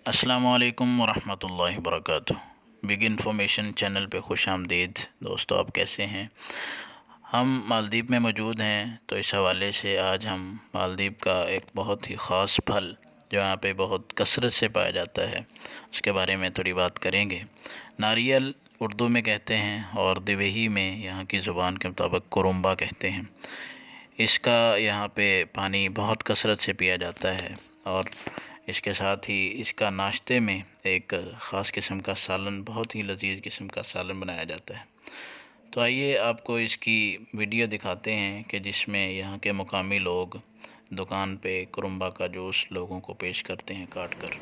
अस्सलामुअलैकुम वरहमतुल्लाहि वबरकातुहू। Big information channel पे खुश आमदीद। दोस्तों, आप कैसे हैं? हम मालदीव में मौजूद हैं, तो इस हवाले से आज हम मालदीव का एक बहुत ही ख़ास फल जो यहाँ पे बहुत कसरत से पाया जाता है उसके बारे में थोड़ी बात करेंगे। नारियल उर्दू में कहते हैं और दिवेही में यहाँ की ज़ुबान के मुताबिक कुरुम्बा कहते हैं। इसका यहाँ पे पानी बहुत कसरत से पिया जाता है और इसके साथ ही इसका नाश्ते में एक ख़ास किस्म का सालन, बहुत ही लजीज किस्म का सालन बनाया जाता है। तो आइए आपको इसकी वीडियो दिखाते हैं कि जिसमें यहाँ के मुकामी लोग दुकान पे कुरुम्बा का जूस लोगों को पेश करते हैं काट कर।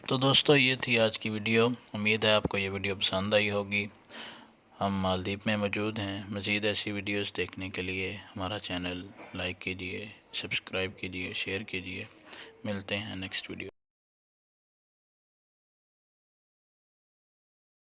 तो दोस्तों, ये थी आज की वीडियो। उम्मीद है आपको ये वीडियो पसंद आई होगी। हम मालदीव में मौजूद हैं। मज़ीद ऐसी वीडियोस देखने के लिए हमारा चैनल लाइक कीजिए, सब्सक्राइब कीजिए, शेयर कीजिए। मिलते हैं नेक्स्ट वीडियो।